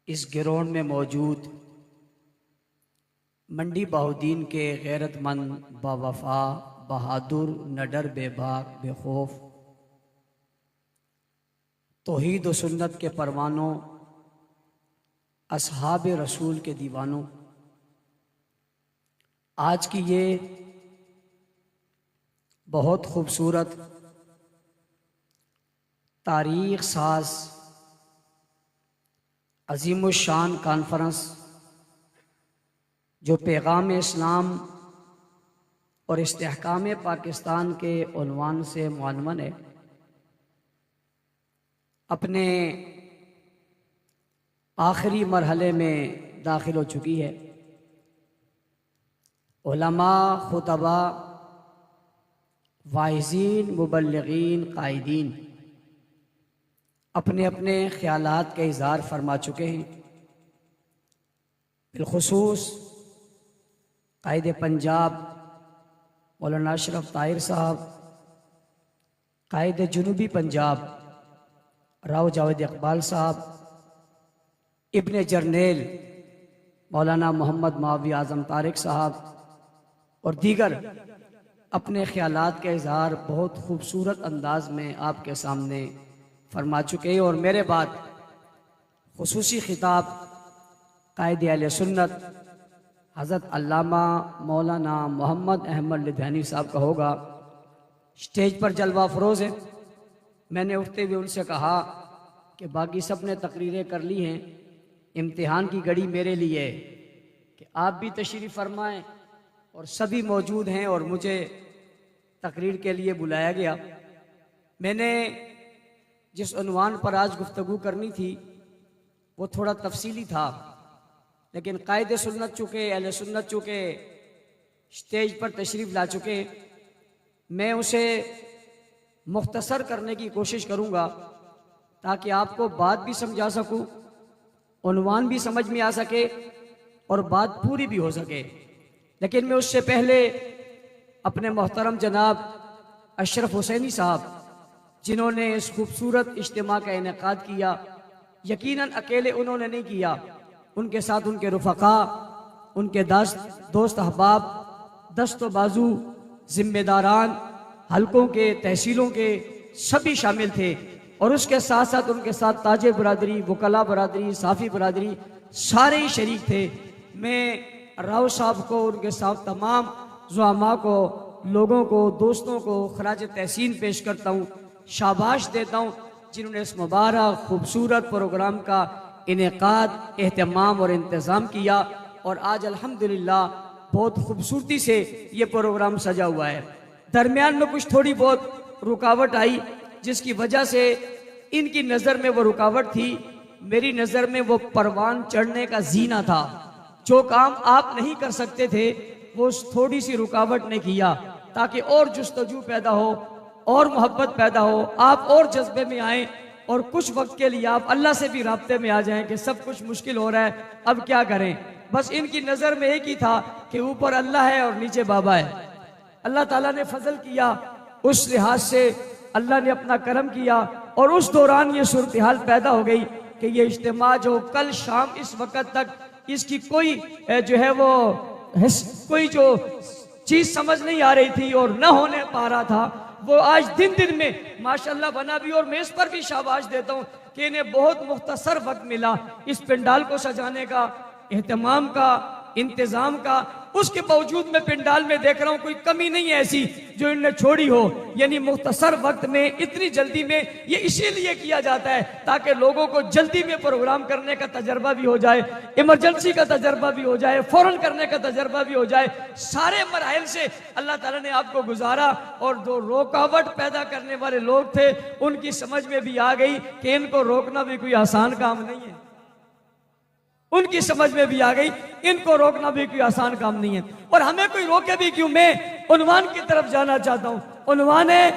इस ग्राउंड में मौजूद मंडी बहाउद्दीन के गैरतमंद, बावफा, बहादुर, नडर, बेबाक, बेखौफ, तौहीद व सुन्नत के परवानों, असहाब रसूल के दीवानों, आज की ये बहुत खूबसूरत तारीख़ साज अज़ीमुश्शान कॉन्फ्रेंस जो पैगाम इस्लाम और इस्तेहकाम पाकिस्तान के उन्वान से मुअन्वन है, अपने आखिरी मरहले में दाखिल हो चुकी है। उलमा, खुतबा, वाइज़ीन, मुबल्लिगीन, कायदीन अपने अपने ख़यालात के इज़हार फरमा चुके हैं। बिलखुसूस कायदे पंजाब मौलाना अशरफ ताहिर साहब, कायदे जुनूबी पंजाब राव जावेद इकबाल साहब, इब्ने जर्नेल मौलाना मोहम्मद मावी आज़म तारिक साहब और दीगर अपने ख़यालात के इज़हार बहुत खूबसूरत अंदाज में आपके सामने फरमा चुके हैं। और मेरे बाद खुसूसी खिताब कायदे अहले सुन्नत हज़रत अल्लामा मौलाना मोहम्मद अहमद लुधियानी साहब का होगा। स्टेज पर जलवा फरोज़ है। मैंने उठते हुए उनसे कहा कि बाकी सब ने तकरीरें कर ली हैं, इम्तिहान की घड़ी मेरे लिए है कि आप भी तशरीफ़ फरमाएं, और सभी मौजूद हैं और मुझे तकरीर के लिए बुलाया गया। मैंने जिस उन्वान पर आज गुफ्तगू करनी थी वो थोड़ा तफसीली था, लेकिन कायदे सुन्नत चुके, अहले सुन्नत चुके स्टेज पर तशरीफ़ ला चुके, मैं उसे मुख्तसर करने की कोशिश करूँगा ताकि आपको बात भी समझा सकूँ, उन्वान भी समझ में आ सके और बात पूरी भी हो सके। लेकिन मैं उससे पहले अपने मोहतरम जनाब अशरफ हुसैनी साहब, जिन्होंने इस खूबसूरत इज्तिमा का इनेकाद किया, यकीनन अकेले उन्होंने नहीं किया, उनके साथ उनके रुफ़क़ा, उनके दोस्त अहबाब, दस्त व बाजू, ज़िम्मेदारान, हलकों के, तहसीलों के सभी शामिल थे। और उसके साथ साथ उनके साथ ताजे बरादरी, वकला बरादरी, साफ़ी बरादरी सारे ही शरीक थे। मैं राव साहब को, उनके साथ तमाम ज़ुआमा को, लोगों को, दोस्तों को खराज तहसीन पेश करता हूँ, शाबाश देता हूँ, जिन्होंने इस मुबारक खूबसूरत प्रोग्राम का इनेकाद, एहतमाम और इंतज़ाम किया। और आज अल्हम्दुलिल्लाह बहुत खूबसूरती से ये प्रोग्राम सजा हुआ है। दरमियान में कुछ थोड़ी बहुत रुकावट आई, जिसकी वजह से इनकी नज़र में वो रुकावट थी, मेरी नज़र में वो परवान चढ़ने का जीना था। जो काम आप नहीं कर सकते थे वो थोड़ी सी रुकावट ने किया, ताकि और जुस्तजू पैदा हो और मोहब्बत पैदा हो, आप और जज्बे में आएँ और कुछ वक्त के लिए आप अल्लाह से भी राब्ते में आ जाएं कि सब कुछ मुश्किल हो रहा है, अब क्या करें। बस इनकी नज़र में एक ही था कि ऊपर अल्लाह है और नीचे बाबा है। अल्लाह ताला ने फजल किया, उस लिहाज से अल्लाह ने अपना करम किया और उस दौरान ये सूरत हाल पैदा हो गई कि ये इज्तिमा जो कल शाम इस वक्त तक इसकी कोई जो है वो कोई जो चीज़ समझ नहीं आ रही थी और न होने पा रहा था, वो आज दिन दिन में माशाल्लाह बना भी। और मैं इस पर भी शाबाश देता हूँ कि इन्हें बहुत मुख्तसर वक्त मिला इस पंडाल को सजाने का, एहतमाम का, इंतज़ाम का। उसके बावजूद मैं पंडाल में देख रहा हूँ कोई कमी नहीं है ऐसी जो इन्होंने छोड़ी हो। यानी मुख्तसर वक्त में, इतनी जल्दी में, ये इसीलिए किया जाता है ताकि लोगों को जल्दी में प्रोग्राम करने का तजर्बा भी हो जाए, इमरजेंसी का तजर्बा भी हो जाए, फौरन करने का तजर्बा भी हो जाए। सारे मराहिल से अल्लाह ताला ने आपको गुजारा और जो रुकावट पैदा करने वाले लोग थे उनकी समझ में भी आ गई कि इनको रोकना भी कोई आसान काम नहीं है। उनकी समझ में भी आ गई इनको रोकना भी कोई आसान काम नहीं है। और हमें कोई रोके भी क्यों। मैं उन्वान की तरफ जाना चाहता हूँ। उन्वान है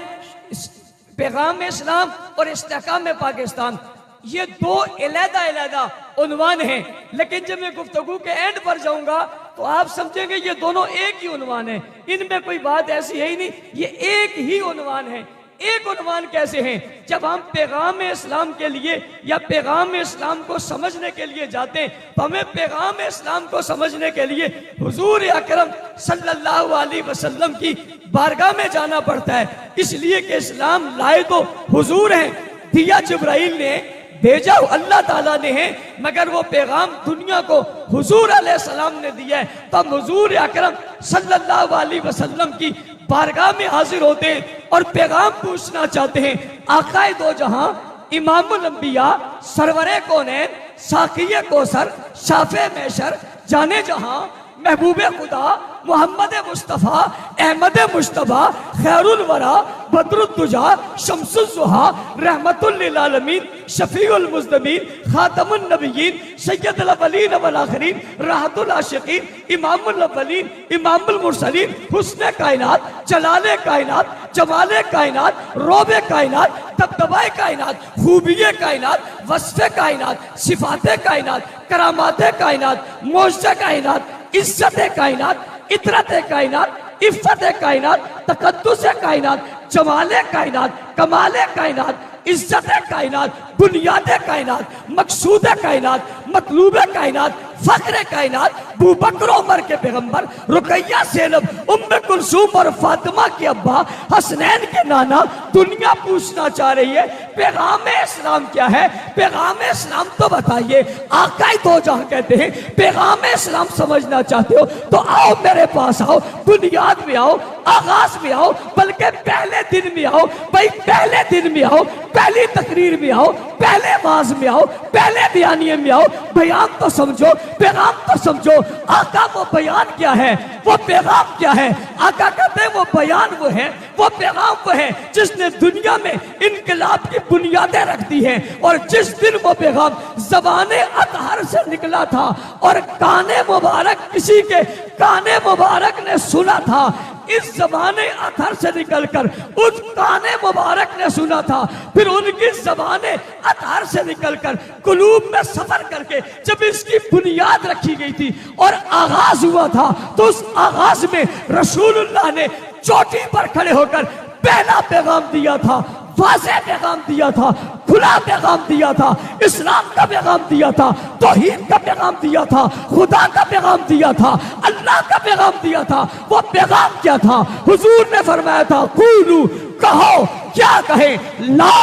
पैगाम इस्लाम और इस्तेहकाम पाकिस्तान। ये दो अलग-अलग उन्वान हैं, लेकिन जब मैं गुफ्तगू के एंड पर जाऊंगा तो आप समझेंगे ये दोनों एक ही उन्वान है। इनमें कोई बात ऐसी है ही नहीं, ये एक ही उन्वान है। एक उन्वान कैसे हैं? जब हम पैगाम इस्लाम के लिए या पैगाम इस्लाम को समझने के लिए जाते हैं तो हमें पैगाम इस्लाम को समझने के लिए हुजूर अकरम सल्लल्लाहु अलैहि वसल्लम की बारगाह में जाना पड़ता है। इसलिए कि इस्लाम लाए तो हुजूर हैं, दिया जिब्राइल ने, भेजा अल्लाह ताला ने है, मगर वो पैगाम दुनिया को हुजूर अलैहिस्सलाम ने दिया है। तो हम हुजूर अकरम सल्लल्लाहु अलैहि वसल्लम की बारगाह में हाजिर होते हैं और पैगाम पूछना चाहते हैं। आकाए दो जहां, इमामुल अंबिया, सरवरे कौनैन, साकिये कौसर, शाफे मैशर, जाने जहां, महबूबे खुदा, मोहम्मद मुस्तफ़ा, अहमद मुश्तबा, खैरुल वरा, बदरुद्दुजा, शम्सुज़्ज़ुहा, रहमतुल लिल आलमीन, शफीउल मुज़्नबीन, खातमुन नबिय्यीन, सय्यदुल अव्वलीन वल आखिरीन, राहतुल आशिकीन, इमामुल अव्वलीन, इमामुल मुरसलीन, हुस्ने कायनात, जलाले कायनात, जमाले कायनात, रोबे कायनात, दबदबाए कायनात, खूबिये कायनात, वस्फ़े कायनात, सिफ़ाते कायनात, करामाते कायनात, मोज़े कायनात, इज्जत कायनात, इतरत कायनात, इफ़्फ़त कायनात, तक़द्दुस कायनात, जमाले कायनात, कमाले कायनात, इज्जत कायनात, बुनियाद कायनात, मकसूद कायनात, मतलूब कायनात, फ़ख्र कायनात, अबू बकर उमर के पैगंबर, रुकैया ज़ैनब, उम्मे कुलसूम और फातिमा के अब्बा, हसनैन के नाना, दुनिया पूछना चाह रही है पैगाम इस्लाम क्या है? पैगाम इस्लाम तो बताइए। आकाए दो जहां कहते हैं पैगाम इस्लाम समझना चाहते हो तो आओ मेरे पास आओ, बुनियाद में आओ, आगाज में आओ, बल्कि पहले दिन में आओ। भाई पहले दिन में आओ, पहली तकरीर में आओ, पहले वाज में आओ, पहले बयानिए में आओ। बयान तो समझो, पैगाम तो समझो। आका वो बयान क्या है, वो पैगाम क्या है? आका कहते हैं वो बयान वो है, वो पैगाम वो है जिसने दुनिया में इनकलाब की बुनियादें रख दी हैं। और जिस दिन वो पैगाम ज़बाने अतहर से निकला था और काने मुबारक, किसी के काने मुबारक ने सुना था, इस ज़बाने अतहर से निकलकर उस काने मुबारक ने सुना था, फिर उनकी ज़बाने अतहर से निकलकर कुलूब में सफर करके जब इसकी बुनियाद रखी गई थी और आगाज हुआ था, तो उस आगाज में रसूलुल्लाह ने चोटी पर खड़े होकर पहला पैगाम दिया था, वाज़ेह पैगाम दिया था, खुला पैगाम दिया था, इस्लाम का पैगाम दिया था, तौहीद का पैगाम दिया था, खुदा का पैगाम दिया था, अल्लाह का पैगाम दिया था। वो पैगाम क्या था? हुजूर ने फरमाया था, कूलू, कहो, क्या कहे? ला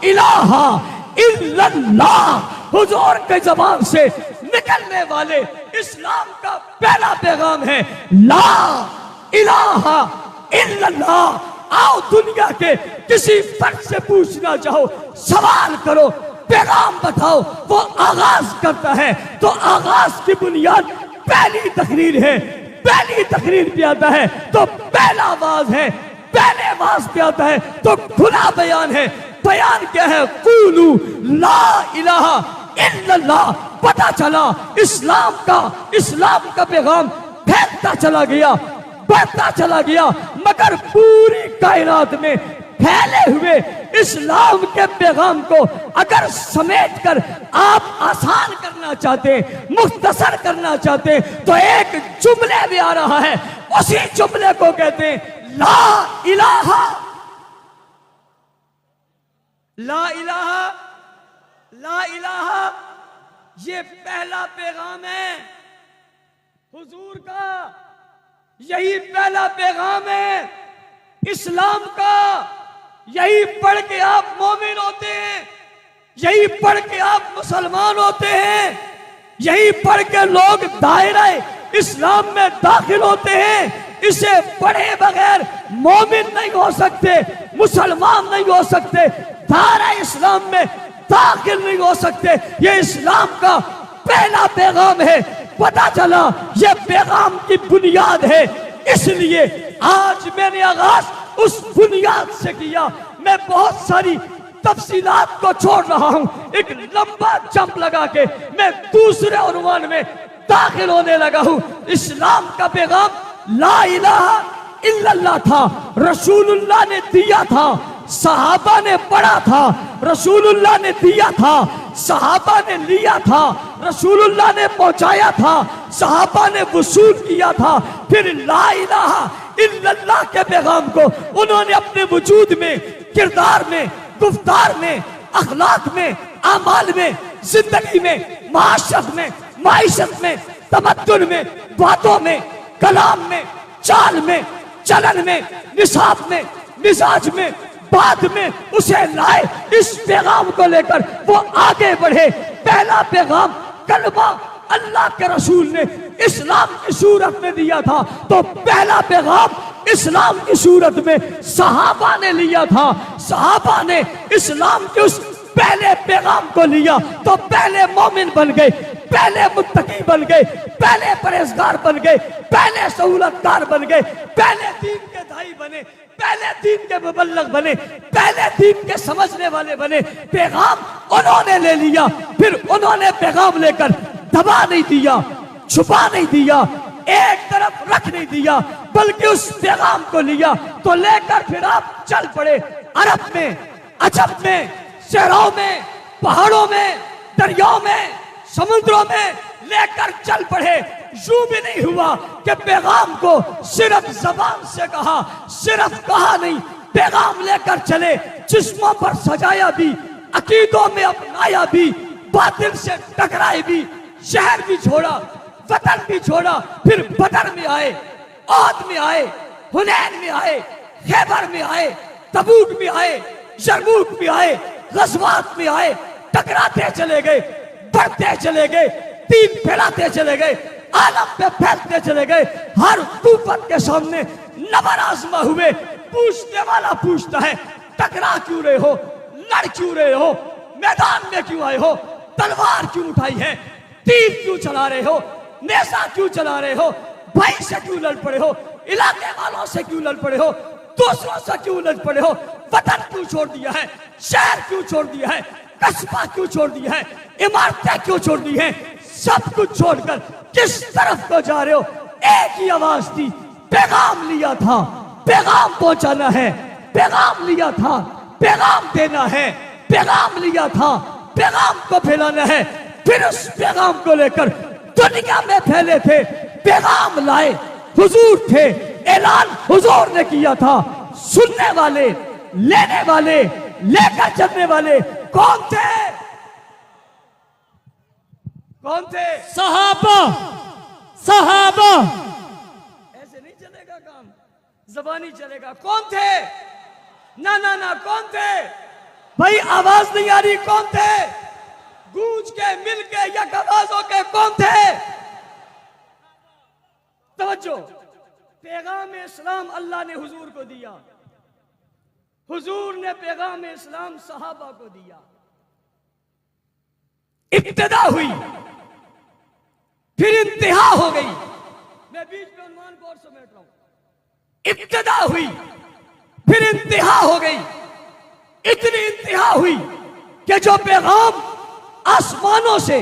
इलाहा इल्लल्लाह। हुजूर के जबान से निकलने वाले इस्लाम का पहला पैगाम है ला इलाहा इल्लल्लाह। आओ दुनिया के किसी फर्द से पूछना चाहो, सवाल करो, पैगाम बताओ, वो आगाज करता है तो आगाज की बुनियाद पहली तकरीर है। पहली तकरीर पे आता है तो पहला वाज है, पहले वाज पे आता है तो खुला बयान है। बयान क्या है? कूलू ला इलाहा इल्लल्लाह। पता चला इस्लाम का पैगाम फैलता चला गया, बढ़ता चला गया, मगर पूरी कायनात में फैले हुए इस्लाम के पैगाम को अगर समेट कर आप आसान करना चाहते, मुख्तसर करना चाहते, तो एक जुमले में आ रहा है, उसी जुमले को कहते हैं ला इलाहा। ला इलाहा, ला इलाहा, ये पहला पैगाम है हुजूर का, यही पहला पैगाम है इस्लाम का। यही पढ़ के आप मोमिन होते हैं, यही पढ़ के आप मुसलमान होते हैं, यही पढ़ के लोग दायरा इस्लाम में दाखिल होते हैं। इसे पढ़े बगैर मोमिन नहीं हो सकते, मुसलमान नहीं हो सकते, दायरा इस्लाम में दाखिल नहीं हो सकते। ये इस्लाम का पहला पैगाम है। पता चला ये पैगाम की बुनियाद है, इसलिए आज मैंने आगाज उस बुनियाद से किया। मैं बहुत सारी तफसीलात को छोड़ रहा हूं, एक लंबा जंप लगा के मैं दूसरे उन्वान में दाखिल होने लगा हूं। इस्लाम का पैगाम ला इलाहा इल्लल्लाह था, रसूलुल्लाह ने दिया था, सहाबा ने पढ़ा था, रसूलुल्लाह ने दिया था, सहाबा ने लिया था, रसूलुल्लाह ने पहुंचाया था, सहाबा ने वसूल किया था। फिर ला इलाहा इल्लल्लाह के पैगाम को उन्होंने अपने वजूद में किरदार में, गुफ्तार में, अखलाक में, आमाल में, जिंदगी में, माशरत में, माइशत में, तमद्दुन में, बातों में, कलाम में, चाल में, चलन में, निसाब में, मिजाज में, बाद में उसे लाए। इस पैगाम को लेकर वो आगे बढ़े। पहला पैगाम कलमा अल्लाह के रसूल ने इस्लाम की सूरत में दिया था, तो पहला पैगाम इस्लाम की सूरत में सहाबा ने लिया था। सहाबा ने इस्लाम के उस पहले पैगाम को लिया तो पहले मोमिन बन गए, पहले मुत्तकी बन गए, पहले परहेजगार बन गए, पहले सहूलतकार बन गए, पहले दीन के दाई बने, पहले दीन के मुबल्लिग बने, पहले दीन के समझने वाले बने। पैगाम उन्होंने ले लिया, फिर उन्होंने पैगाम लेकर दबा नहीं दिया, छुपा नहीं दिया, एक तरफ रख नहीं दिया, बल्कि उस पैगाम को लिया तो लेकर फिर आप चल पड़े। अरब में, अजब में, शहरों में, पहाड़ों में, दरियाओं में, समुद्रों में लेकर चल पड़े। यूं भी नहीं हुआ कि पैगाम को सिर्फ जबान से कहा, सिर्फ कहा नहीं, पैगाम लेकर चले, जिस्मों पर सजाया भी, अकीदों में अपनाया भी, बातिल से टकराए भी, शहर भी छोड़ा, वतन भी छोड़ा, फिर बदर में आए, औद में आए, हुनैन में आए, खैबर में आए, तबूक में आए, यरमूक में आए, गज़वात में आए, टकराते चले गए, बढ़ते चले गए, दीन फैलाते चले गए, आलम पे फैलते चले गए। हर तूफान के सामने नबर आजमा हुए। पूछने वाला पूछता है, टकरा क्यों रहे हो, लड़ क्यों रहे हो, मैदान में क्यों आए हो, तलवार क्यों उठाई है, तीर क्यों चला रहे हो, नेज़ा क्यों चला रहे हो, भाई से क्यों लड़ पड़े हो, इलाके वालों से क्यों लड़ पड़े हो, दूसरों से क्यों लड़ पड़े हो, वतन क्यों छोड़ दिया है, शहर क्यों छोड़ दिया है, कस्बा क्यों छोड़ दिया है, इमारतें क्यों छोड़ दी हैं, सब कुछ छोड़कर किस तरफ को जा रहे हो? एक ही आवाज थी, पैगाम लिया था, पैगाम पहुंचाना है, पैगाम लिया था, पैगाम देना है, पैगाम लिया था, पैगाम को फैलाना है। फिर उस पैगाम को लेकर दुनिया में फैले थे, पैगाम लाए हुजूर थे, ऐलान हुजूर ने किया था। सुनने वाले, लेने वाले, लेकर चलने वाले कौन थे? कौन थे? सहाबा। सहाबा। ऐसे नहीं चलेगा काम, जबानी चलेगा। कौन थे? ना ना ना, कौन थे भाई? आवाज नहीं आ रही, कौन थे? गूंज के, मिल के, या आवाजों के कौन थे? तवज्जो। पैगाम इस्लाम अल्लाह ने हुजूर को दिया, हुजूर ने पैगाम इस्लाम सहाबा को दिया। इब्तिदा हुई, फिर इंतहा हो गई। मैं बीच में उन्वान को और समेट रहा हूं। इब्तिदा हुई, फिर इंतहा हो गई। इतनी इंतहा हुई कि जो पैगाम आसमानों से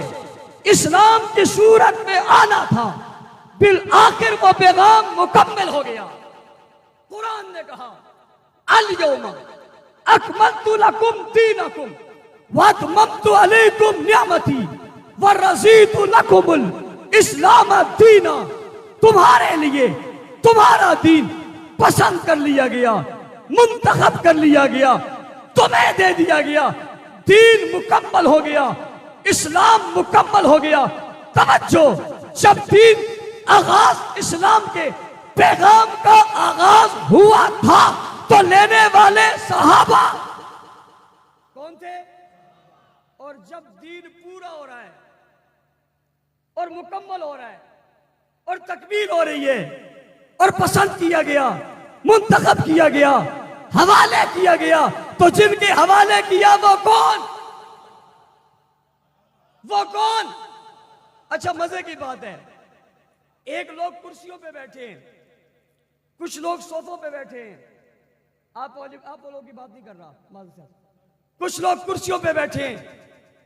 इस्लाम की सूरत में आना था, बिल आखिर वो पैगाम मुकम्मल हो गया। कुरान ने कहा, अल यौमा अकमलतु लकुम दीनकुम वअतममतु अलैकुम निअमती व रज़ीतु लकुमुल इस्लाम दीना। तुम्हारे लिए तुम्हारा दीन पसंद कर लिया गया, मुंतखब कर लिया गया, तुम्हें दे दिया गया। दीन मुकम्मल हो गया, इस्लाम मुकम्मल हो गया। तवज्जो, जब दीन आगाज इस्लाम के पैगाम का आगाज हुआ था तो लेने वाले सहाबा कौन थे? और जब दीन पूरा हो रहा है और मुकम्मल हो रहा है और तकमील हो रही है और पसंद किया गया, मुंतखब किया गया, हवाले किया गया, तो जिनके हवाले किया वो कौन? वो कौन? अच्छा, मजे की बात है, एक लोग कुर्सियों पे बैठे हैं, कुछ लोग सोफों पे बैठे हैं। आप लोगों की बात नहीं कर रहा, माज़ साहब। कुछ लोग कुर्सियों पे बैठे हैं,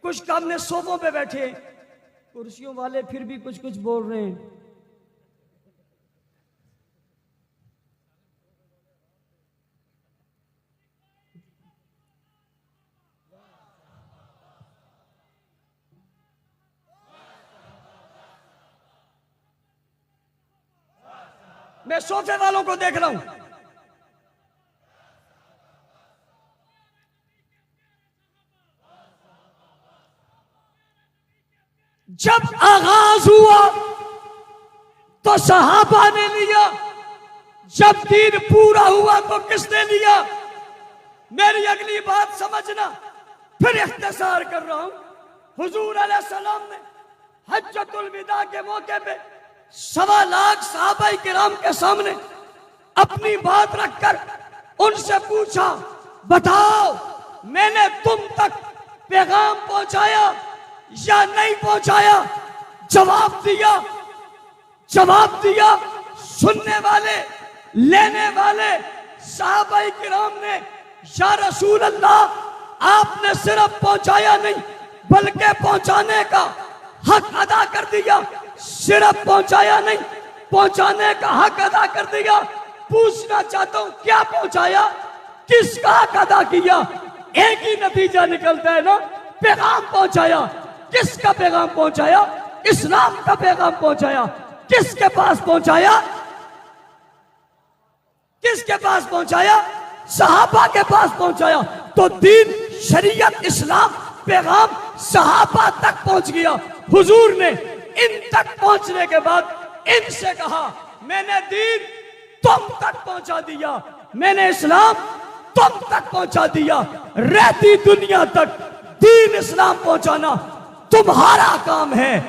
कुछ सामने सोफों पे बैठे हैं। कुर्सियों वाले फिर भी कुछ कुछ बोल रहे हैं। मैं सोफे वालों को देख रहा हूं, जब आगाज हुआ तो सहाबा ने लिया, जब दीन पूरा हुआ तो किसने लिया? मेरी अगली बात समझना, फिर इख्तिसार कर रहा हूं। हुजूर अलैहिस्सलाम ने हज्जतुल विदा के मौके पे 1.25 लाख सहाबाए किराम के सामने अपनी बात रखकर उनसे पूछा, बताओ मैंने तुम तक पैगाम पहुंचाया या नहीं पहुंचाया? जवाब दिया, जवाब दिया। सुनने वाले, लेने वाले सहाबाए किराम ने, या रसूल अल्लाह, आपने सिर्फ पहुंचाया नहीं बल्कि पहुंचाने का हक अदा कर दिया। सिर्फ पहुंचाया नहीं, पहुंचाने का हक अदा कर दिया। पूछना चाहता हूं, क्या पहुंचाया, किसका हक अदा किया? एक ही नतीजा निकलता है ना, पैगाम पहुंचाया। किसका पैगाम पहुंचाया? इस्लाम का पैगाम पहुंचाया। किसके पास पहुंचाया? किसके पास पहुंचाया? सहाबा के पास पहुंचाया। तो दीन, शरीयत, इस्लाम, पैगाम सहाबा तक पहुंच गया। हुजूर ने इन तक पहुंचने के बाद इनसे कहा, मैंने दीन तुम तक पहुंचा दिया, मैंने इस्लाम तुम तक पहुंचा दिया। रहती दुनिया तक दीन इस्लाम पहुंचाना तुम्हारा काम है,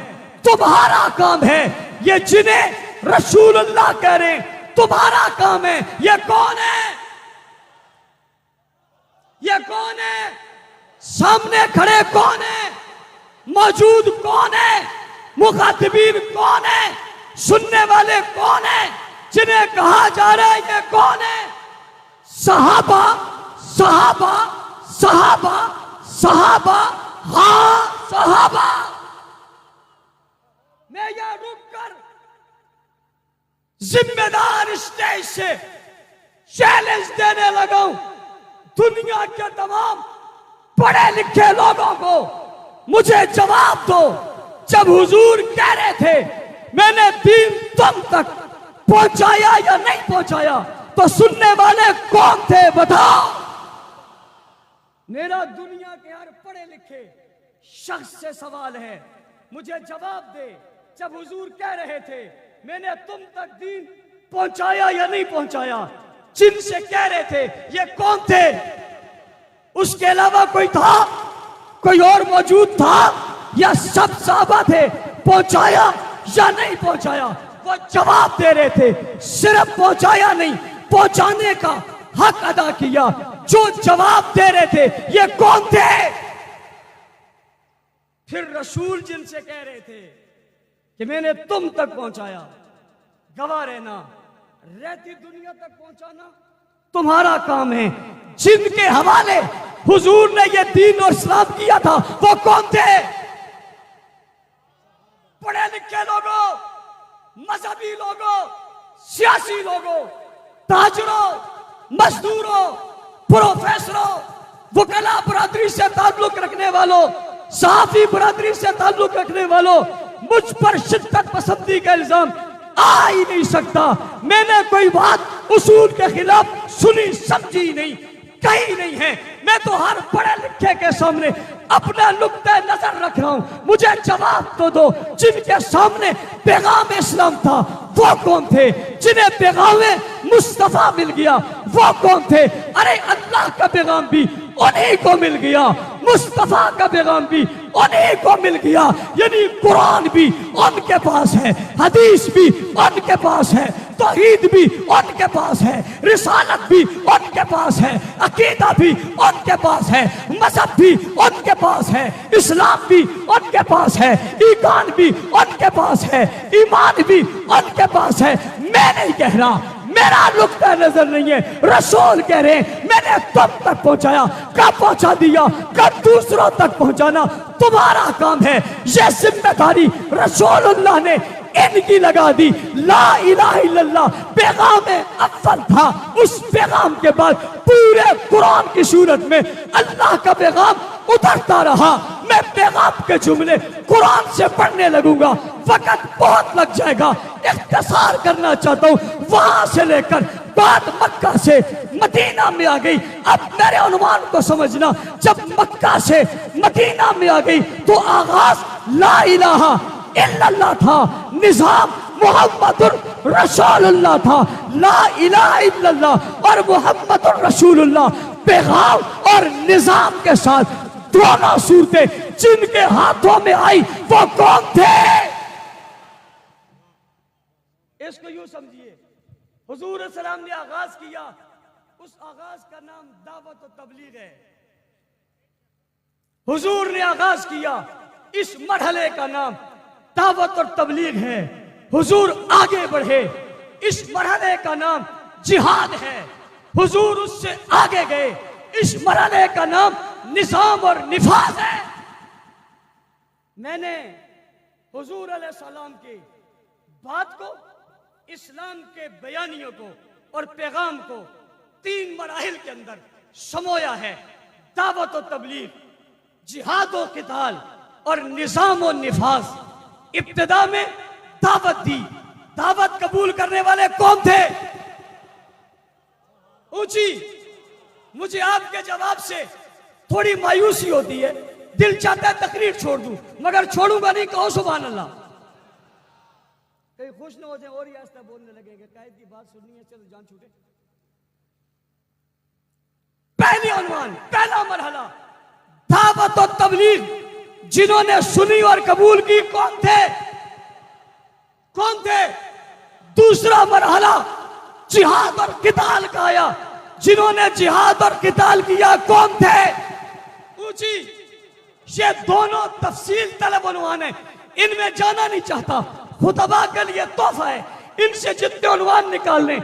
तुम्हारा काम है। ये जिन्हें रसूलुल्लाह कह रहे हैं, तुम्हारा काम है। ये कौन है? ये कौन है? सामने खड़े कौन है? मौजूद कौन है? मुखातिबीन कौन है? सुनने वाले कौन है? जिन्हें कहा जा रहा है ये कौन है? सहाबा, सहाबा, सहाबा, सहाबा, हाँ सहाबा। मैं यहां रुककर जिम्मेदार स्टेज से चैलेंज देने लगा हूं दुनिया के तमाम पढ़े लिखे लोगों को, मुझे जवाब दो। जब हुजूर कह रहे थे मैंने दीन तुम तक पहुंचाया या नहीं पहुंचाया, तो सुनने वाले कौन थे? बताओ। मेरा दुनिया के हर पढ़े लिखे शख्स से सवाल है, मुझे जवाब दे। जब हुजूर कह रहे थे मैंने तुम तक दीन पहुंचाया या नहीं पहुंचाया, जिनसे कह रहे थे ये कौन थे? उसके अलावा कोई था? कोई और मौजूद था? या सब सहाबा थे? पहुंचाया या नहीं पहुंचाया? वो जवाब दे रहे थे। सिर्फ पहुंचाया नहीं, पहुंचाने का हक अदा किया। जो जवाब दे रहे थे ये कौन थे? फिर रसूल जिनसे कह रहे थे कि मैंने तुम तक पहुंचाया, गवाह रहना, रहती दुनिया तक पहुंचाना तुम्हारा काम है। जिनके हवाले हुजूर ने ये दीन और इस्लाम किया था वो कौन थे? पढ़े लिखे लोगों, मजहबी लोगों, सियासी लोगों, ताजरों, मजदूरों, प्रोफेसरों, वकला बरादरी से ताल्लुक रखने वालों, सहाफी बरादरी से ताल्लुक रखने वालों, मुझ पर शिद्दत पसंदी का इल्जाम आ ही नहीं सकता। मैंने कोई बात उसूल के खिलाफ सुनी समझी नहीं, कही नहीं है। मैं तो हर पढ़े लिखे के सामने अपना नुक्ता नजर रख रहा हूं। मुझे जवाब तो दो, जिनके सामने पैगाम इस्लाम था वो कौन थे? जिन्हें पैगाम मुस्तफा मिल गया वो कौन थे? अरे अल्लाह का पैगाम भी उन्हीं को मिल गया, मुस्तफा का पैगाम भी उन्हीं को मिल गया। यानी कुरान भी उनके पास है, हदीस भी उनके पास है, तौहीद भी उनके पास है, रिसालत भी उनके पास है, अकीदा भी उनके पास है, मजहब भी उनके पास है, इस्लाम भी उनके पास है, ईमान भी उनके पास है, ईमान भी उनके पास है। मैं नहीं कह रहा, मेरा नुक्ता नजर नहीं है, रसूल कह रहे हैं मैंने तुम तक पहुंचाया। कब पहुंचा दिया? कब दूसरों तक पहुंचाना तुम्हारा काम है। यह जिम्मेदारी रसूलुल्लाह ने इनकी लगा दी। ला इलाहा इल्लल्लाह पैगाम अव्वल था, उस पैगाम के बाद पूरे कुरान की सूरत में अल्लाह का पैगाम उतरता रहा। मैं पैगाम के जुमले कुरान से पढ़ने लगूंगा, वक्त बहुत लग जाएगा। इख्तिसार करना चाहता हूं, वहां से लेकर बाद मक्का से मदीना में आ गई। अब मेरे अनुमान को समझना, जब मक्का से मदीना में आ गई तो आगाज ला इलाहा इल्लल्लाह था, निजाम मुहम्मदुर रसूलुल्लाह था। ला इलाहा इल्लल्लाह और मुहम्मदुर रसूलुल्लाह, पैगाम और निजाम के साथ दोनों सूरतें जिनके हाथों में आई वो कौन थे? इसको यूं समझिए, हुजूर सलाम ने आगाज किया, उस आगाज का नाम दावत और तबलीग है। हुजूर ने आगाज किया, इस मरहले का नाम दावत और तबलीग है। हुजूर आगे बढ़े, इस मरहले का नाम जिहाद है। हुजूर उससे आगे गए, इस मरहले का नाम निजाम और निफाज है। मैंने हुजूर अलैहिस्सलाम की बात को, इस्लाम के बयानियों को और पैगाम को 3 मराहिल के अंदर समोया है। दावत और तबलीग, जिहाद और क़िताल और निजाम और निफाज। इब्तिदा में दावत दी, दावत कबूल करने वाले कौन थे? ऊंची। मुझे आपके जवाब से थोड़ी मायूसी होती है, दिल चाहता है तकरीर छोड़ दूं, मगर छोड़ूंगा नहीं। कहो सुभान अल्लाह। कहीं खुश न हो जाए और ही आस्ता बोलने लगेंगे, कायद की बात सुननी है, चलो जान छूटे। पहली उन्वान, पहला मरहला दावत और तबलीग। जिन्होंने सुनी और कबूल की कौन थे? कौन थे? दूसरा मरहला जिहाद और क़िताल का आया। जिन्होंने जिहाद और क़िताल किया कौन थे? ऊंची। ये दोनों तफसील तलब उन्वान है, इनमें जाना नहीं चाहता, खुतबा के लिए तोहफा है। इनसे जितने उन्वान निकालने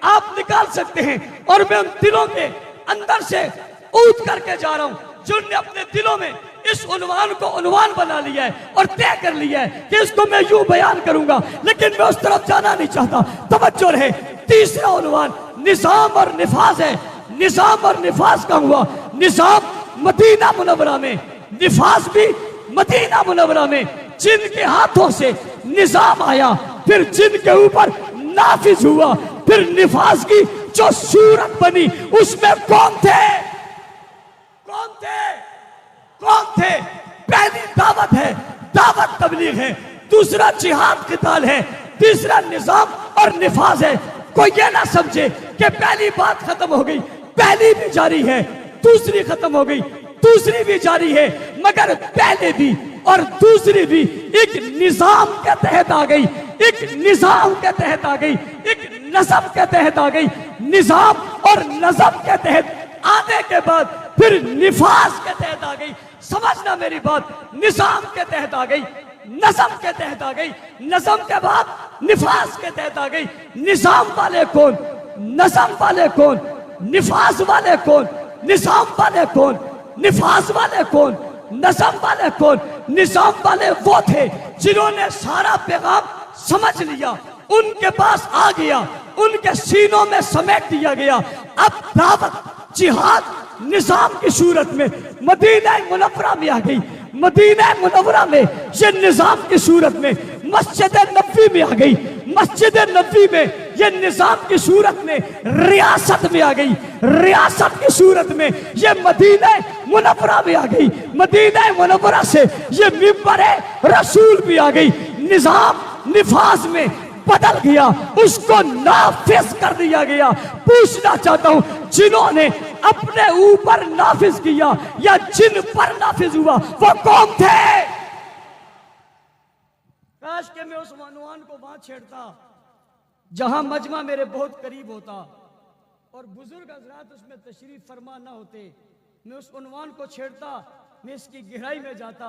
आप निकाल सकते हैं, और मैं उन दिलों के अंदर से ऊद करके जा रहा हूं जिन्होंने अपने दिलों में इस उन्वान को उन्वान बना लिया है और तय कर लिया है कि इसको मैं यूं बयान करूंगा, लेकिन मैं उस तरफ जाना नहीं चाहता। तवज्जो रहे, तीसरा उन्वान निजाम और निफाज है। निजाम और निफाज का हुआ, निजाम मदीना मुनव्वरा में, निफाज भी मदीना मुनव्वरा में। जिनके हाथों से निजाम आया, फिर जिनके ऊपर नाफिज हुआ, फिर निफाज की जो सूरत बनी, उसमें कौन थे? कौन थे? कौन थे? पहली दावत है, दावत तबलीग है। दूसरा जिहाद क़िताल है। तीसरा निजाम और निफाज है। कोई ये ना समझे कि पहली बात खत्म हो गई, पहली भी जारी है, दूसरी खत्म हो गई, दूसरी भी जारी है, मगर पहले भी और दूसरी भी एक निजाम के तहत आ गई, एक निजाम के तहत आ गई, एक नज़म के तहत आ गई। निजाम और नज़म के तहत आने के बाद फिर निफाज के तहत आ गई। समझना मेरी बात, निजाम के तहत आ गई, नज़म के तहत आ गई, नज़म के बाद निफाज के तहत आ गई। निजाम वाले कौन? नज़म वाले कौन? निफाज वाले कौन? निजाम वाले कौन? निफाज वाले कौन? नज़म वाले कौन? निजाम वाले वो थे जिन्होंने सारा पैगाम समझ लिया, उनके पास आ गया, उनके सीनों में समेट दिया गया। अब दावत जिहाद निजाम की सूरत में मदीना मुनव्वरा में आ गई। मदीना मुनव्वरा में ये निजाम की सूरत में मस्जिद नबवी में आ गई। मस्जिद नबवी में ये निजाम की सूरत में रियासत में आ गई। रियासत की सूरत में ये मदीना मुनव्वरा में आ गई। मदीना मुनव्वरा से ये मिंबर रसूल भी आ गई। निजाम निफाज में बदल गया, उसको नाफिज कर दिया गया। पूछना चाहता हूं, जिन्होंने अपने ऊपर नाफिज किया या जिन पर नाफिज हुआ वो कौन थे? काश के मैं उस उन्वान को वहां छेड़ता जहां मजमा मेरे बहुत करीब होता और बुजुर्ग हजरात उसमें तशरीफ फरमा ना होते। मैं उस उन्वान को छेड़ता, मैं इसकी गहराई में जाता,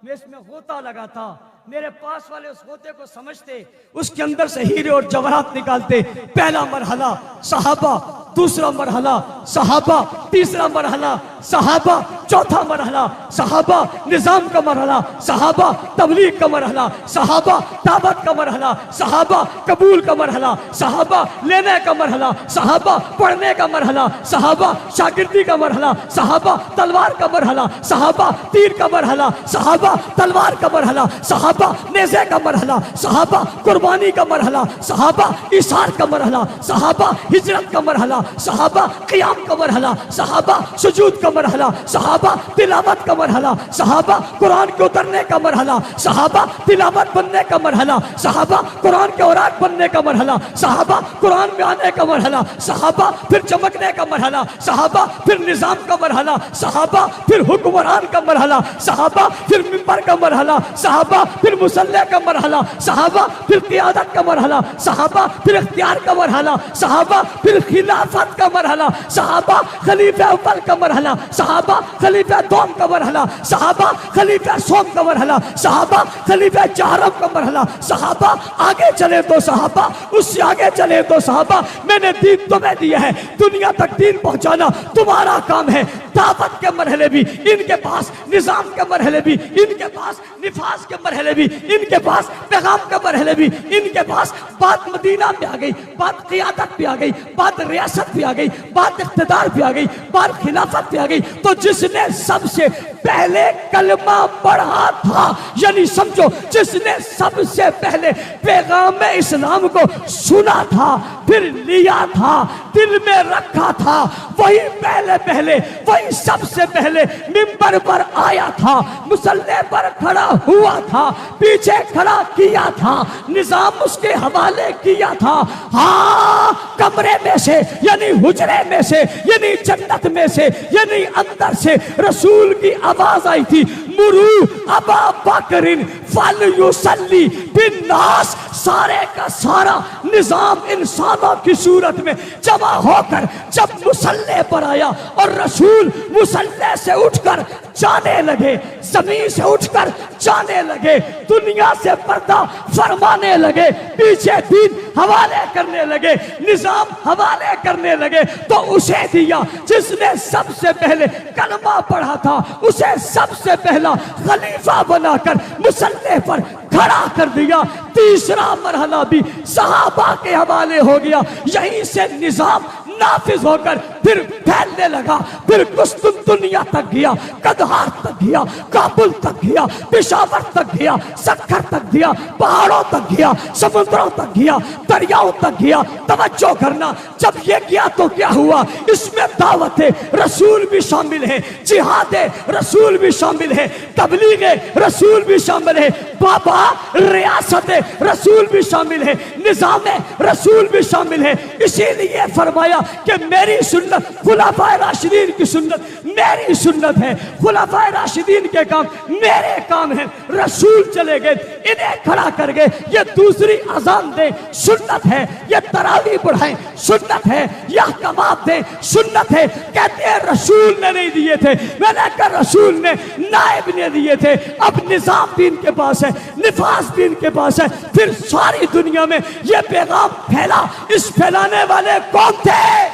मैं इसमें गोता लगाता, मेरे पास वाले उस गोते को समझते, उसके अंदर से हीरे और जवाहरात निकालते। पहला मरहला सहाबा, दूसरा मरहला सहाबा, तीसरा मरहला सहाबा, चौथा मरहला सहाबा, निजाम का मरहला सहाबा, तबलीग का मरहला सहाबा, दावत का मरहला सहाबा, कबूल का मरहला सहाबा, लेने का मरहला सहाबा, पढ़ने का मरहला सहाबा, शागिर्दी का मरहला सहाबा, तलवार का मरहला सहाबा, तीर का मरहला सहाबा, तलवार का मरहला सहाबा, नेज़े का मरहला सहाबा, कुर्बानी का मरहला सहाबा, इशार का मरहला सहाबा, हिजरत का मरहला सहाबा क़ियाम का मरहला, सहाबा सुजूद का मरहला, सहाबा तिलावत का मरहला, सहाबा कुरान के उतरने का मरहला, सहाबा तिलावत बनने का मरहला, सहाबा कुरान के औराक बनने का मरहला, सहाबा कुरान में आने का मरहला, सहाबा फिर चमकने का मरहला, सहाबा फिर निजाम का मरहला, सहाबा फिर हुक्मरान का मरहला, सहाबा फिर मिंबर का मरहला, सहाबा फिर मुसल्ले का मरहला, सहाबा फिर क़ियादत का मरहला, सहाबा फिर इख्तियार का मरहला, सहाबा फिर खिलाफत का मरहला, सहाबा खलीफा अव्वल का मरहला, सहाबा खलीफा दोम का मरहला, सहाबा खलीफा सोम का मरहला, सहाबा खलीफा चारम का मरहला, सहाबा आगे चले तो सहाबा, उससे आगे चले तो सहाबा। मैंने दीन तुम्हें दिया है, दुनिया तक दीन पहुंचाना तुम्हारा काम है। दावत के मरहले भी इनके पास, निजाम के मरहले भी इनके पास, निफाज के मरहले भी इनके पास, पैगाम के मरहले भी इनके पास। बात मदीना पे आ गई, बात क़ियादत पे आ गई, बात रियासत पे आ गई, बात इख्तिदार पे आ गई, बात खिलाफत पे आ गई। तो जिसने सबसे पहले कलमा पढ़ा था, यानी समझो जिसने सबसे पहले पैगाम इस्लाम को सुना था, फिर लिया था, दिल में रखा था, वही पहले वही सबसे पहले मिंबर पर आया था, मुसल्ले पर खड़ा हुआ था, पीछे खड़ा किया था, निजाम उसके हवाले किया था। हाँ, कमरे में से यानी हुजरे में से यानी जन्नत में से यानी अंदर से रसूल की आवाज आई थी, मुरू अबा बकरिन फल युसल्ली बिन नास। सारे का सारा निजाम इंसानों की सूरत में जमा होकर जब मुसल्ले पर आया और रसूल मुसल्ले से उठकर जाने लगे, जमीन से उठकर जाने लगे, दुनिया से पर्दा फरमाने लगे, पीछे दीन हवाले करने लगे, निजाम हवाले करने लगे, तो उसे दिया जिसने सबसे पहले कलमा पढ़ा था, उसे सबसे पहला खलीफा बनाकर मुसल्ले पर खड़ा कर दिया। तीसरा मरहला भी सहाबा के हवाले हो गया। यहीं से निजाम नाफिज होकर फिर फैलने लगा, फिर कुस्तुनतुनिया तक गया, कदहार तक गया, काबुल तक गया, पेशावर तक गया, सक्खर तक गया, पहाड़ों तक गया, समुद्रों तक गया, दरियाओं तक गया। तवज्जो करना, जब ये गया तो क्या हुआ, इसमें दावत रसूल भी शामिल है, जिहाद रसूल भी शामिल है, तबलीग रसूल भी शामिल है, बाबा रियासत रसूल भी शामिल है, निजाम रसूल भी शामिल है। इसीलिए फरमाया कि मेरी सुन्नत खुलाफाए राशिदीन की सुन्नत मेरी सुन्नत है, खुलाफाए राशिदीन के काम मेरे काम है। रसूल चले गए, इन्हें खड़ा कर गए, ये दूसरी अजान दे सुन्नत है, ये तरावी बढ़ाएं सुन्नत है, या कबाब दे सुन्नत है। कहते हैं रसूल ने नहीं दिए थे, मैंने कहा रसूल ने नायब ने दिए थे। अब निजाम भी इनके पास है, निफाज भी इनके पास है, फिर सारी दुनिया में ये पैगाम फैला। इस फैलाने वाले कौन थे?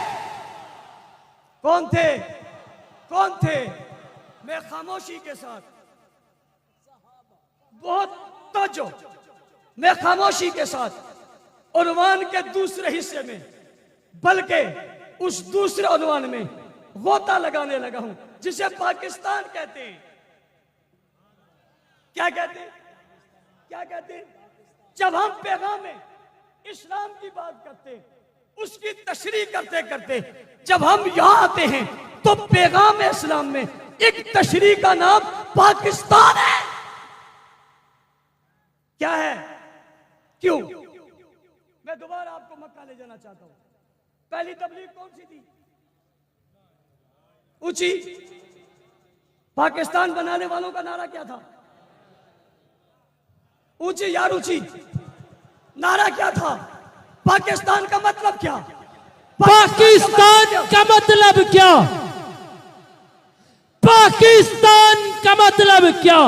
कौन थे? कौन थे? मैं खामोशी के साथ, बहुत तवज्जो, मैं खामोशी के साथ उन्वान के दूसरे हिस्से में, बल्कि उस दूसरे उन्वान में गोता लगाने लगा हूं, जिसे पाकिस्तान कहते हैं। क्या कहते हैं? क्या कहते हैं? जब हम पैगाम इस्लाम की बात करते, उसकी तशरीह करते करते जब हम यहां आते हैं तो पैगाम इस्लाम में एक तशरीह का नाम पाकिस्तान है। क्या है? क्यों? मैं दोबारा आपको मक्का ले जाना चाहता हूं। पहली तबलीग कौन सी थी? ऊंची। पाकिस्तान बनाने वालों का नारा क्या था? ऊंची यार ऊंची। नारा क्या था? पाकिस्तान का मतलब क्या? पाकिस्तान का मतलब क्या? पाकिस्तान का मतलब क्या?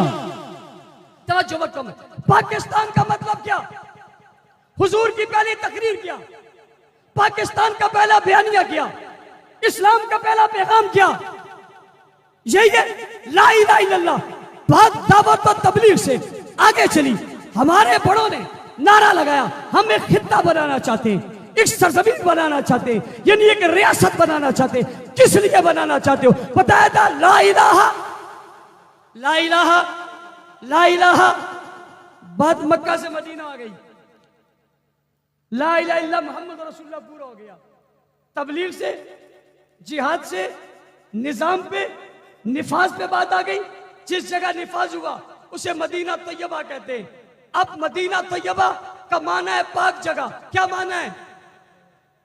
तवज्जो मत करो। पाकिस्तान का मतलब क्या? हुजूर की पहली तकरीर क्या? पाकिस्तान का पहला बयानिया क्या? इस्लाम का पहला पैगाम क्या? यही है ला इलाहा इल्लल्लाह। बात दावत और तबलीग से आगे चली। हमारे बड़ों ने नारा लगाया, हम एक खित्ता बनाना चाहते हैं, एक सरजमीन बनाना चाहते हैं, यानी एक रियासत बनाना चाहते हैं। किस लिए बनाना चाहते हो? बताया था ला इलाहा ला इलाहा ला इलाहा। बात मक्का से मदीना आ गई, ला इलाहा इल्लल्लाह मुहम्मद रसूलुल्लाह पूरा हो गया। तबलीग से, जिहाद से, निजाम पे, निफाज पे बात आ गई। जिस जगह निफाज हुआ उसे मदीना तैयबा कहते हैं। अब मदीना तैयबा का माना है पाक जगह। क्या माना है?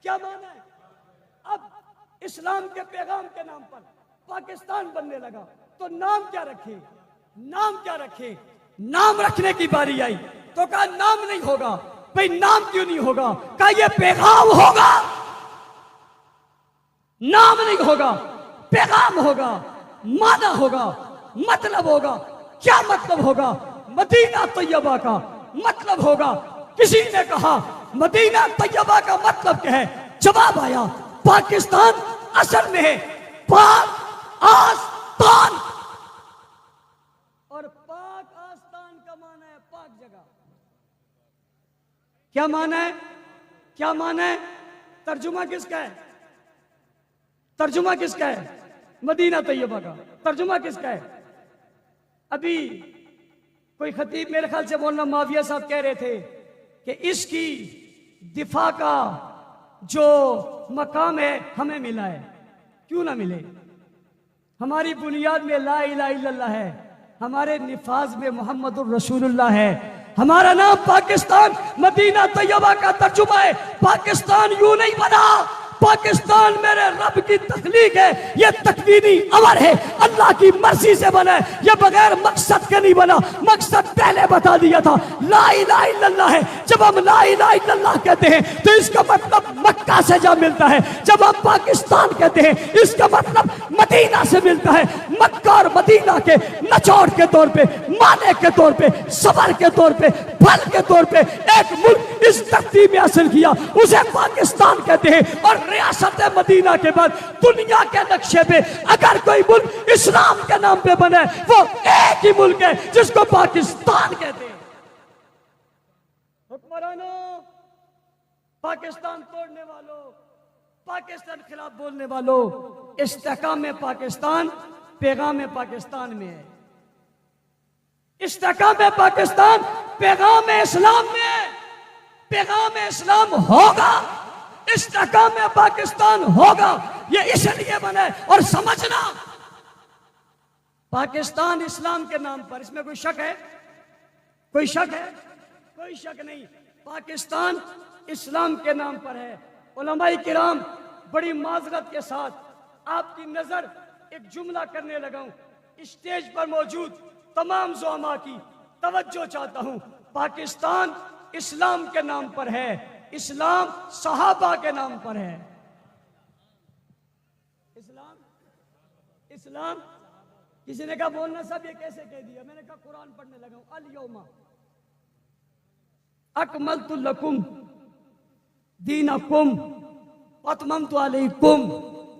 क्या माना है? अब इस्लाम के पैगाम के नाम पर पाकिस्तान बनने लगा, तो नाम क्या रखे? नाम क्या रखे? नाम रखने की बारी आई तो कहा नाम नहीं होगा। भाई नाम क्यों नहीं होगा? कहा यह पैगाम होगा। नाम नहीं होगा, पैगाम होगा, माना होगा, मतलब होगा। क्या मतलब होगा? मदीना तैयबा का मतलब होगा। किसी ने कहा मदीना तैयबा का मतलब क्या है? जवाब आया पाकिस्तान असल में है पाक आस्तान, और पाक आस्तान का माना है पाक जगह। क्या माना है? क्या माना है? तर्जुमा किसका है? तर्जुमा किसका है? मदीना तैयबा का तर्जुमा किसका है? अभी कोई खतीब मेरे ख्याल से मौलाना माविया साहब कह रहे थे कि इसकी दिफा का जो मकाम है हमें मिला है। क्यों ना मिले? हमारी बुनियाद में ला इलाहा इल्लल्लाह है, हमारे निफाज में मोहम्मदुर रसूलुल्लाह है। हमारा नाम पाकिस्तान मदीना तैयबा का तर्जुमा है। पाकिस्तान यूं नहीं बना, पाकिस्तान मेरे रब की तख्लीक है, ये तकवीनी अमर है, अल्लाह की मर्जी से बना है, ये बगैर मकसद के नहीं बना। मकसद पहले बता दिया था, ला इलाहा इल्लल्लाह है। जब हम ला इलाहा इल्लल्लाह कहते हैं तो इसका मतलब मक्का से जा मिलता है। जब हम पाकिस्तान कहते हैं इसका मतलब मदीना से मिलता है। मक्का और मदीना के नचौड़ के तौर पे, माने के तौर पे, सबर के तौर पे, फल के तौर पे एक मुल्क इस धरती में हासिल किया, उसे पाकिस्तान कहते हैं। और रियासत मदीना के बाद दुनिया के नक्शे पे अगर कोई मुल्क इस्लाम के नाम पे बने वो एक ही मुल्क है जिसको पाकिस्तान कहते हैं। हुक्मरानों, पाकिस्तान तोड़ने वालों, पाकिस्तान खिलाफ बोलने वालों, इस्तेहकाम में पाकिस्तान, पैगाम में पाकिस्तान में है। इस्तेहकाम में पाकिस्तान, पैगाम में इस्लाम में है। पैगाम में इस्लाम होगा, इस्तेहकाम में पाकिस्तान होगा। ये इसलिए बना है। और समझना, पाकिस्तान इस्लाम के नाम पर, इसमें कोई शक है? कोई शक है? कोई शक नहीं। पाकिस्तान इस्लाम के नाम पर है। उलमाए किराम, बड़ी माजरत के साथ आपकी नजर एक जुमला करने लगा हूं। स्टेज पर मौजूद तमाम ज़ुअमा की तवज्जो चाहता हूं। पाकिस्तान इस्लाम के नाम पर है, इस्लाम सहाबा के नाम पर है। इस्लाम, इस्लाम, किसी ने कहा बोलना साहब ये कैसे कह दिया? मैंने कहा कुरान पढ़ने लगा हूं। अल यौमा अकमलतु लकुम दीनकुम व अतममतु अलैकुम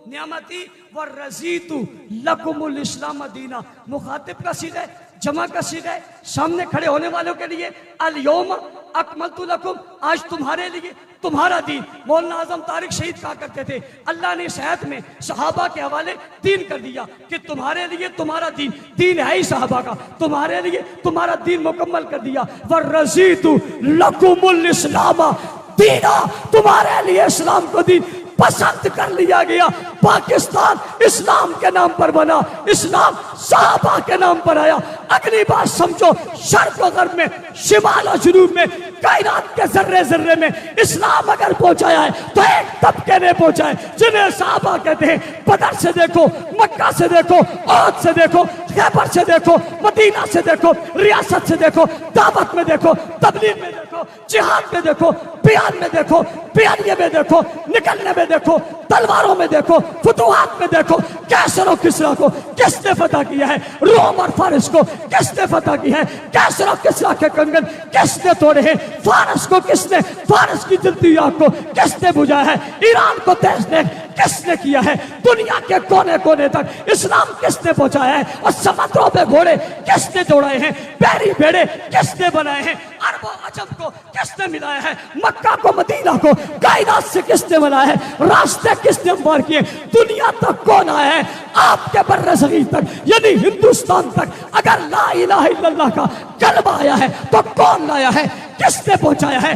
नियामती व रज़ीतु लकुमुल इस्लाम दीना। मुखातिब का सीधा है, जमा का सीधा है, सामने खड़े होने वालों के लिए अल यौम अकमलतु लकुम, आज तुम्हारे लिए तुम्हारा दीन। मौलाना आजम तारिक शहीद कहा करते थे, अल्लाह ने शहद में सहाबा के हवाले दीन कर दिया कि तुम्हारे लिए तुम्हारा दीन, दीन है ही सहाबा का, तुम्हारे लिए तुम्हारा दीन मुकम्मल कर दिया। व रज़ीतु लकुमुल इस्लाम दीना, तुम्हारे लिए इस्लाम को दीन पसंद कर लिया गया। पाकिस्तान इस्लाम के नाम पर बना, इस्लाम सहाबा के नाम पर आया। अगली बात समझो, शर्क और गर्ब में, शिमाल और जुनूब में, कायनात के जर्रे जर्रे में इस्लाम अगर पहुंचाया है तो एक तबके ने पहुंचा है जिन्हें सहाबा कहते हैं। बदर से देखो, मक्का से देखो, औद से देखो, खैबर से देखो, मदीना से देखो, रियासत से देखो, दावत में देखो, तबलीग में देखो, जिहाद में देखो, बयान में देखो, बयानिए में देखो, निकलने में देखो, तलवारों में देखो, फुतुहात में देखो। कैसर और किसरा को किसने फतह किया है? रोम और फारिस को किसने फतह किया है? कैसर और किसरा के कंगन किसने तोड़े हैं? फारस को किसने, फारस की जलती आग को किसने बुझाया है? ईरान को तहस किसने किया है? दुनिया के कोने कोने तक इस्लाम किसने पहुंचाया है? और समुद्रों पे घोड़े किसने दौड़ाए हैं? पैरी भेड़े किसने बनाए हैं? अरब और अजम को किसने मिलाया है? मक्का को, मदीना को कायनात से किसने बनाया है? रास्ते किसने हमवार किए? दुनिया तक कौन आया है? आपके बर्रे सगीर तक, यानी हिंदुस्तान तक अगर ला इलाहा इल्लल्लाह का कलमा आया है तो कौन लाया है? किसने पहुंचाया है?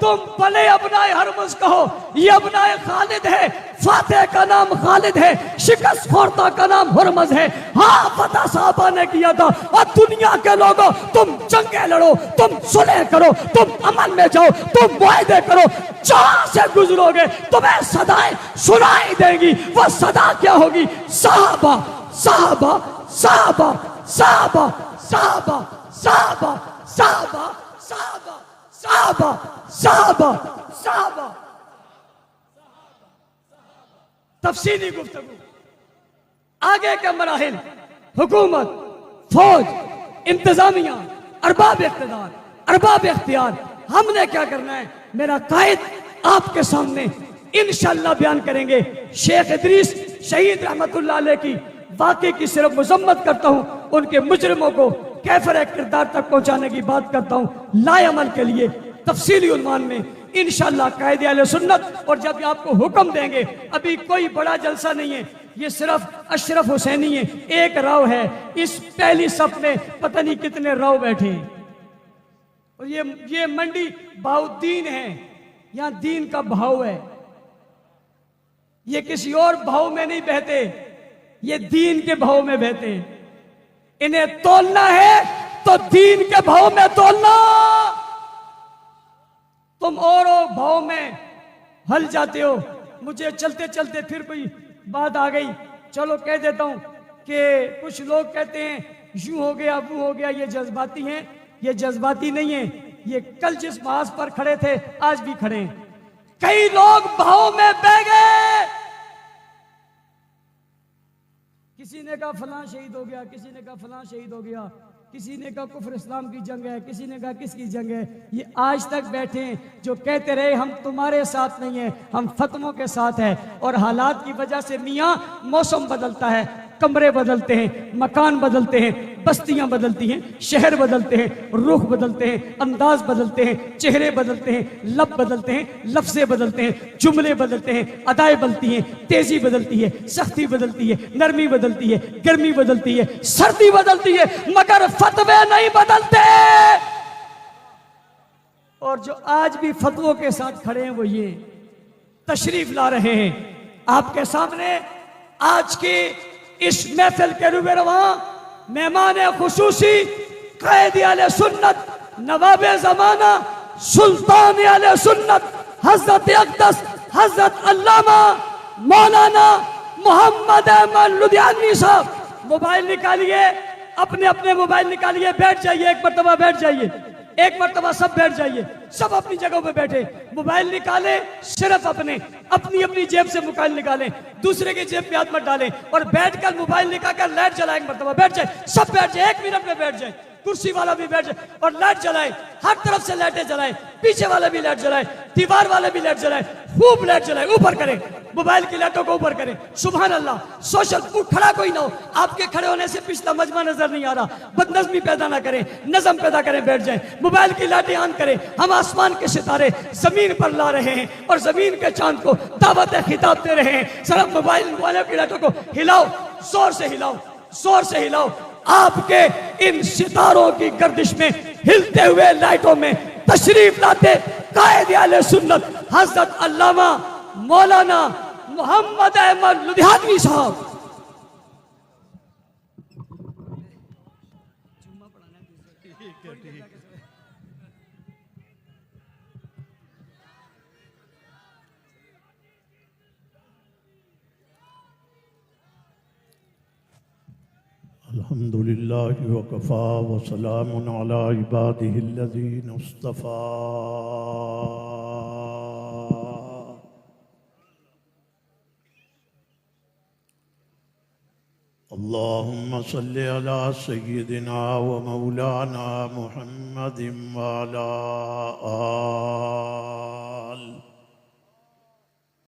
तुम भले अपनाए हरमुज कहो, ये अपनाए खालिद है। फातेह का नाम खालिद है, शिकस्त खोरता का नाम हुरमज है। हाँ, फतह साहबा ने किया था। और दुनिया के लोगों, तुम जंगे लड़ो, तुम सुलह करो, तुम अमन में जाओ, तुम मुआहदे करो, जहां से गुजरोगे तुम्हें सदाएं सुनाई देंगी। वो सदा क्या होगी? साहबा साहबा साहबा साहबा साहबा साहबा साहबा साहबा साहबा साहबा साहबा। तफसीली गुफ्तगू, आगे के मराहिल, हुकूमत, फौज, इंतजामिया, अरबाब इख्तियार, अरबाब इख्तियार, हमने क्या करना है? मेरा कायद आपके सामने इंशाअल्लाह बयान करेंगे। शेख इदरीस शहीद रहमतुल्लाह अलैह की वाकई की सिर्फ मजम्मत करता हूँ, उनके मुजरिमों को कैफर किरदार तक पहुंचाने की बात करता हूँ। लाएअमल के लिए तफसीली उन्वान में इंशाअल्लाह कायदे अहले सुन्नत। और जब आपको हुक्म देंगे, अभी कोई बड़ा जलसा नहीं है, ये सिर्फ अशरफ हुसैनी है, एक राव है। इस पहली सफ में पता नहीं कितने राव बैठे हैं। और ये मंडी बाउद्दीन है, यहां दीन का भाव है। ये किसी और भाव में नहीं बहते, ये दीन के भाव में बहते। इन्हें तोलना है तो दीन के भाव में तोलना। तुम और भाव में हल जाते हो। मुझे चलते चलते फिर कोई बात आ गई, चलो कह देता हूं कि कुछ लोग कहते हैं यूं हो गया वो हो गया, ये जज्बाती हैं। ये जज्बाती नहीं है, ये कल जिस महाज पर खड़े थे आज भी खड़े हैं। कई लोग भाव में बह गए। किसी ने कहा फलां शहीद हो गया, किसी ने कहा फलां शहीद हो गया, किसी ने कहा कुफ्र इस्लाम की जंग है, किसी ने कहा किसकी जंग है। ये आज तक बैठे हैं जो कहते रहे हम तुम्हारे साथ नहीं है, हम फतमों के साथ है। और हालात की वजह से मियाँ मौसम बदलता है, कमरे बदलते हैं, मकान बदलते हैं, बस्तियां बदलती हैं, शहर बदलते हैं, रुख बदलते हैं, अंदाज बदलते हैं, चेहरे बदलते हैं, लब बदलते हैं, लफ्ज़े बदलते हैं, जुमले बदलते हैं, अदाएं बदलती हैं, तेजी बदलती है, सख्ती बदलती है, नरमी बदलती है, गर्मी बदलती है, सर्दी बदलती है, मगर फतवे नहीं बदलते। और जो आज भी फतवों के साथ खड़े हैं वो ये तशरीफ ला रहे हैं आपके सामने। आज की इस महफिल के रूबे रवा मेहमान खुसूसी कायदे अहले सुन्नत, नवाबे जमाना, सुल्तान अहले सुन्नत, हजरत अक़दस हजरत अल्लामा मौलाना मोहम्मद अहमद लुधियानवी साहब। मोबाइल निकालिए, अपने अपने मोबाइल निकालिए, बैठ जाइए, एक मरतबा बैठ जाइए, एक मरतबा सब बैठ जाइए, सब अपनी जगहों पे बैठे। मोबाइल निकालें, सिर्फ अपनी अपनी जेब से मोबाइल निकालें, दूसरे की जेब पे हाथ मत डालें। और बैठकर मोबाइल निकालकर लाइट जलाएं, एक मरतबा बैठ जाए, सब बैठ जाए, 1 मिनट में बैठ जाए, कुर्सी वाला भी बैठ जाए और लाइट जलाए, हर तरफ से लाइटें जलाएं, पीछे वाला भी लाइट जलाए, दीवार वाले भी लाइट जलाए, खूब लाइट जलाए, ऊपर करें, मोबाइल की लाइटों को ऊपर करें। सुभान अल्लाह। सोशल खड़ा कोई ना हो, आपके खड़े होने से पिछला मजमा नजर नहीं आ रहा। बदनज़मी पैदा ना करें, नज़म पैदा करें, बैठ जाएं, मोबाइल की लाइटें ऑन करें। हम आसमान के सितारे जमीन पर ला रहे हैं और जमीन के चांद को दावत खिताब दे रहे हैं। सिर्फ मोबाइल वाले की लाइटों को हिलाओ, जोर से हिलाओ, जोर से हिलाओ। आपके इन सितारों की गर्दिश में हिलते हुए लाइटों में तशरीफ लाते कायदे अहले सुन्नत हजरत अल्लामा मौलाना मोहम्मद अहमद लुधियानवी साहब। अल्हम्दुलिल्लाहि व कफ़ा व सलामुन अला इबादिहिल्लज़ीना इस्तफ़ा। अल्लाहुम्मा सल्लि अला सय्यिदिना व मौलाना मुहम्मदिन व अला